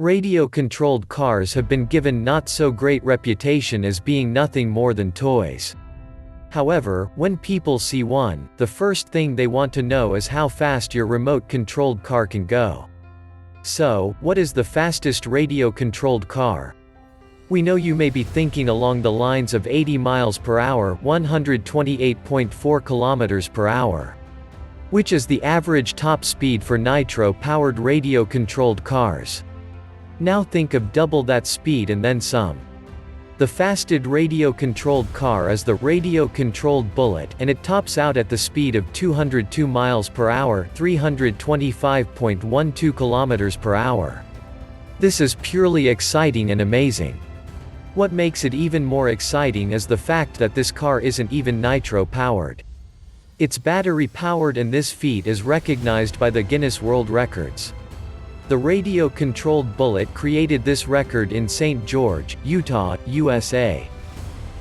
Radio-controlled cars have been given not-so-great reputation as being nothing more than toys. However, when people see one, the first thing they want to know is how fast your remote-controlled car can go. So, what is the fastest radio-controlled car? We know you may be thinking along the lines of 80 miles per hour, 128.4 kilometers per hour. Which is the average top speed for nitro-powered radio-controlled cars. Now think of double that speed and then some. The fastest radio-controlled car is the radio-controlled Bullet, and it tops out at the speed of 202 miles per hour, 325.12 kilometers per hour. This is purely exciting and amazing. What makes it even more exciting is the fact that this car isn't even nitro-powered. It's battery-powered, and this feat is recognized by the Guinness World Records. The radio-controlled Bullet created this record in St. George, Utah, USA.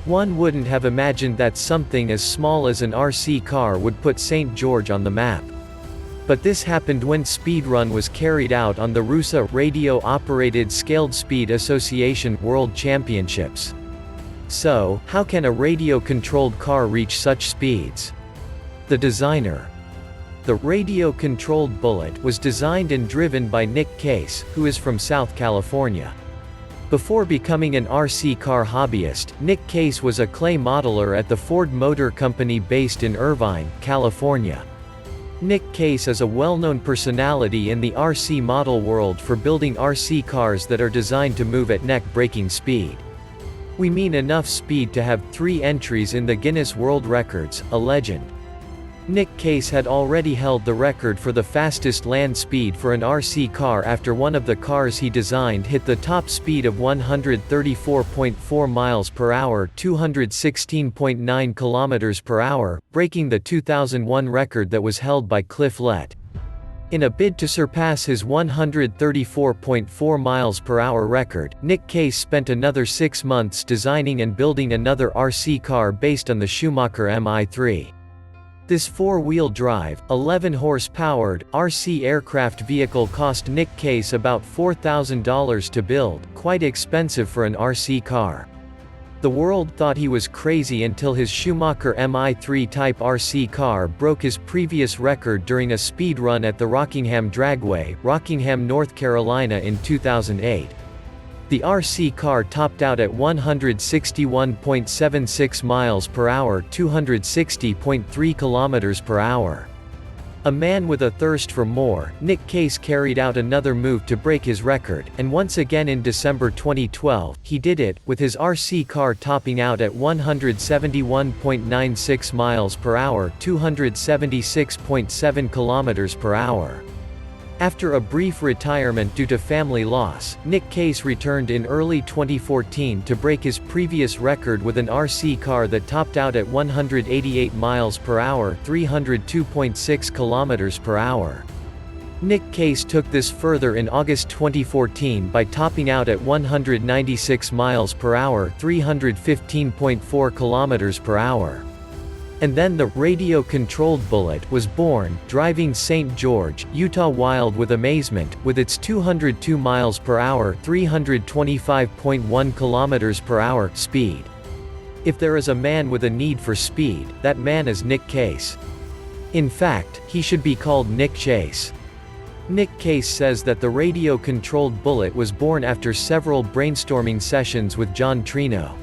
One wouldn't have imagined that something as small as an RC car would put St. George on the map. But this happened when speedrun was carried out on the RUSA Radio-Operated Scaled Speed Association World Championships. So, how can a radio-controlled car reach such speeds? The designer. The radio-controlled Bullet was designed and driven by Nick Case, who is from South California. Before becoming an RC car hobbyist, Nick Case was a clay modeler at the Ford Motor Company based in Irvine, California. Nick Case is a well-known personality in the RC model world for building RC cars that are designed to move at neck-breaking speed. We mean enough speed to have 3 entries in the Guinness World Records, a legend. Nick Case had already held the record for the fastest land speed for an RC car after one of the cars he designed hit the top speed of 134.4 miles per hour, 216.9 kilometers per hour, breaking the 2001 record that was held by Cliff Lett. In a bid to surpass his 134.4 miles per hour record, Nick Case spent another 6 months designing and building another RC car based on the Schumacher Mi3. This 4-wheel drive, 11-horse-powered, RC aircraft vehicle cost Nick Case about $4,000 to build, quite expensive for an RC car. The world thought he was crazy until his Schumacher Mi3 Type RC car broke his previous record during a speed run at the Rockingham Dragway, Rockingham, North Carolina in 2008. The RC car topped out at 161.76 miles per hour, 260.3 kilometers per hour. A man with a thirst for more, Nick Case carried out another move to break his record, and once again in December 2012, he did it, with his RC car topping out at 171.96 miles per hour, 276.7 kilometers per hour. After a brief retirement due to family loss, Nick Case returned in early 2014 to break his previous record with an RC car that topped out at 188 miles per hour, 302.6 kilometers per hour. Nick Case took this further in August 2014 by topping out at 196 miles per hour, 315.4 kilometers per hour. And then the radio-controlled Bullet was born, driving St. George, Utah wild with amazement, with its 202 miles per hour, 325.1 kilometers per hour speed. If there is a man with a need for speed, that man is Nick Case. In fact, he should be called Nick Chase. Nick Case says that the radio-controlled Bullet was born after several brainstorming sessions with John Trino.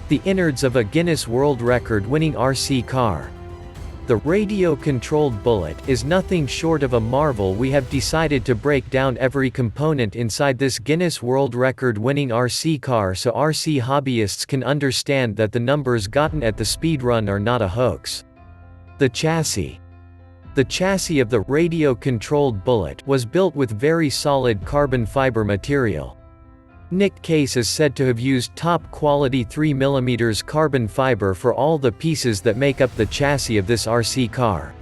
The innards of a Guinness World Record-winning RC car. The radio-controlled Bullet is nothing short of a marvel. We have decided to break down every component inside this Guinness World Record-winning RC car so RC hobbyists can understand that the numbers gotten at the speedrun are not a hoax. The chassis. The chassis of the radio-controlled Bullet was built with very solid carbon fiber material. Nick Case is said to have used top-quality 3mm carbon fiber for all the pieces that make up the chassis of this RC car.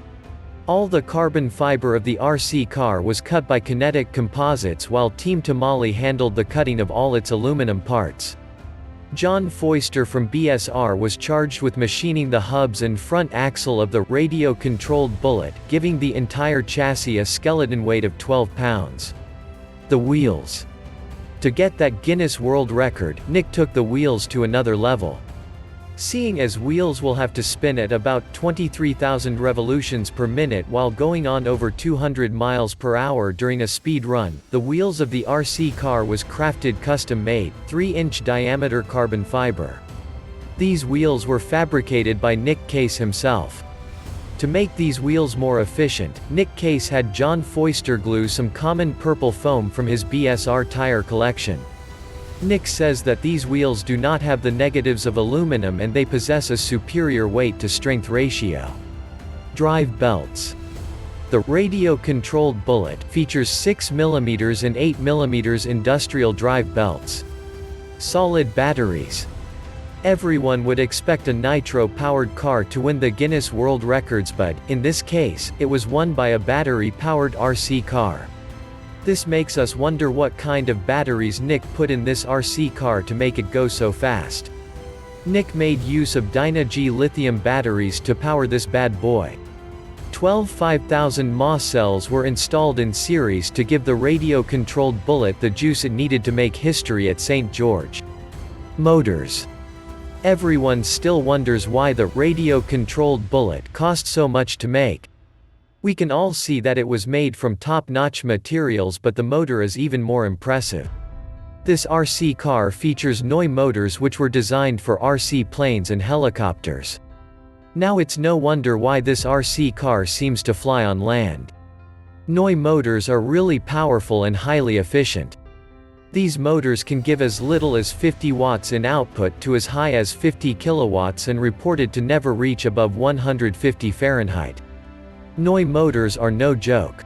All the carbon fiber of the RC car was cut by Kinetic Composites, while Team Tamale handled the cutting of all its aluminum parts. John Foister from BSR was charged with machining the hubs and front axle of the radio-controlled Bullet, giving the entire chassis a skeleton weight of 12 pounds. The wheels. To get that Guinness World Record, Nick took the wheels to another level. Seeing as wheels will have to spin at about 23,000 revolutions per minute while going on over 200 miles per hour during a speed run, the wheels of the RC car was crafted custom-made, 3-inch diameter carbon fiber. These wheels were fabricated by Nick Case himself. To make these wheels more efficient, Nick Case had John Foister glue some common purple foam from his BSR tire collection. Nick says that these wheels do not have the negatives of aluminum and they possess a superior weight-to-strength ratio. Drive belts. The radio-controlled Bullet features 6mm and 8mm industrial drive belts. Solid batteries. Everyone would expect a nitro-powered car to win the Guinness World Records, but, in this case, it was won by a battery-powered RC car. This makes us wonder what kind of batteries Nick put in this RC car to make it go so fast. Nick made use of Dyna-G lithium batteries to power this bad boy. 12 5000 mAh cells were installed in series to give the radio-controlled Bullet the juice it needed to make history at St. George. Motors. Everyone still wonders why the radio-controlled Bullet cost so much to make. We can all see that it was made from top-notch materials, but the motor is even more impressive. This RC car features NOI motors which were designed for RC planes and helicopters. Now it's no wonder why this RC car seems to fly on land. NOI motors are really powerful and highly efficient. These motors can give as little as 50 watts in output to as high as 50 kilowatts and reported to never reach above 150 Fahrenheit. NOI motors are no joke.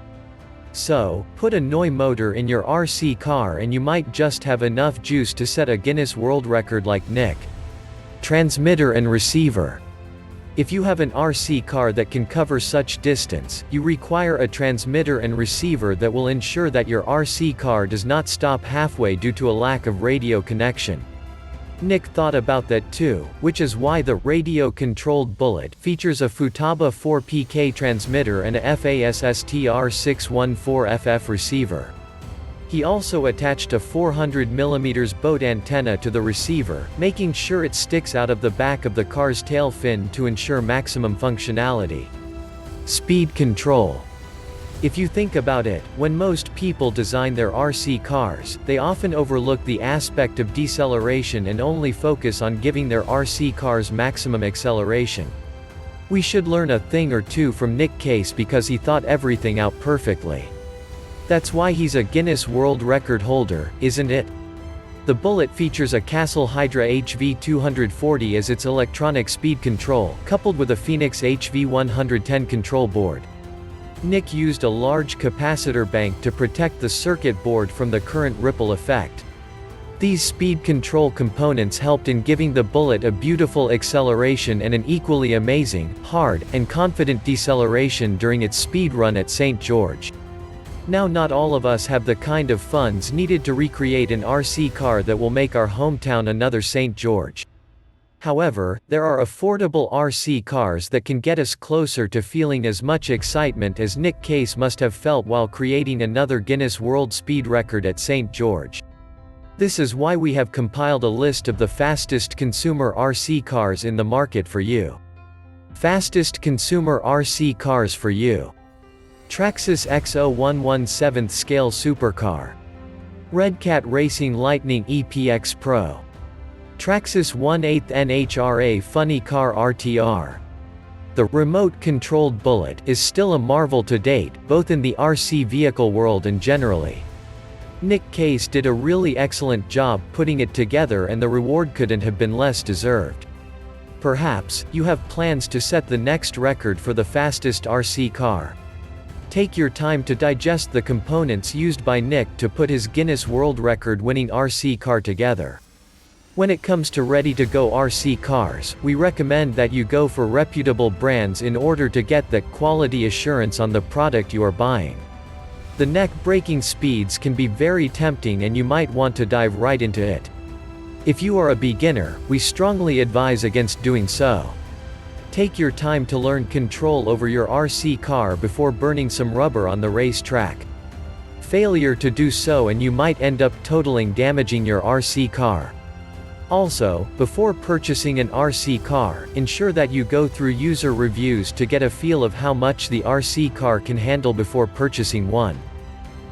So, put a NOI motor in your RC car and you might just have enough juice to set a Guinness World Record like Nick. Transmitter and receiver. If you have an RC car that can cover such distance, you require a transmitter and receiver that will ensure that your RC car does not stop halfway due to a lack of radio connection. Nick thought about that too, which is why the radio-controlled Bullet features a Futaba 4PK transmitter and a FASSTR614FF receiver. He also attached a 400mm boat antenna to the receiver, making sure it sticks out of the back of the car's tail fin to ensure maximum functionality. Speed control. If you think about it, when most people design their RC cars, they often overlook the aspect of deceleration and only focus on giving their RC cars maximum acceleration. We should learn a thing or two from Nick Case because he thought everything out perfectly. That's why he's a Guinness World Record holder, isn't it? The Bullet features a Castle Hydra HV240 as its electronic speed control, coupled with a Phoenix HV110 control board. Nick used a large capacitor bank to protect the circuit board from the current ripple effect. These speed control components helped in giving the Bullet a beautiful acceleration and an equally amazing, hard, and confident deceleration during its speed run at St. George. Now not all of us have the kind of funds needed to recreate an RC car that will make our hometown another St. George. However, there are affordable RC cars that can get us closer to feeling as much excitement as Nick Case must have felt while creating another Guinness World Speed Record at St. George. This is why we have compiled a list of the fastest consumer RC cars in the market for you. Fastest consumer RC cars for you. Traxxas X0117 Scale Supercar. Redcat Racing Lightning EPX Pro. Traxxas 1/8 NHRA Funny Car RTR. The remote-controlled Bullet is still a marvel to date, both in the RC vehicle world and generally. Nick Case did a really excellent job putting it together and the reward couldn't have been less deserved. Perhaps, you have plans to set the next record for the fastest RC car. Take your time to digest the components used by Nick to put his Guinness World Record-winning RC car together. When it comes to ready-to-go RC cars, we recommend that you go for reputable brands in order to get that quality assurance on the product you are buying. The neck-breaking speeds can be very tempting and you might want to dive right into it. If you are a beginner, we strongly advise against doing so. Take your time to learn control over your RC car before burning some rubber on the racetrack. Failure to do so and you might end up totally damaging your RC car. Also, before purchasing an RC car, ensure that you go through user reviews to get a feel of how much the RC car can handle before purchasing one.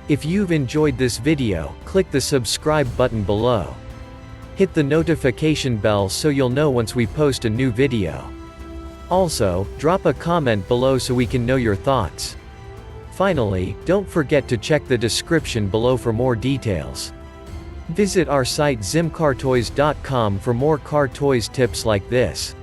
If you've enjoyed this video, click the subscribe button below. Hit the notification bell so you'll know once we post a new video. Also, drop a comment below so we can know your thoughts. Finally, don't forget to check the description below for more details. Visit our site zimcartoys.com for more car toys tips like this.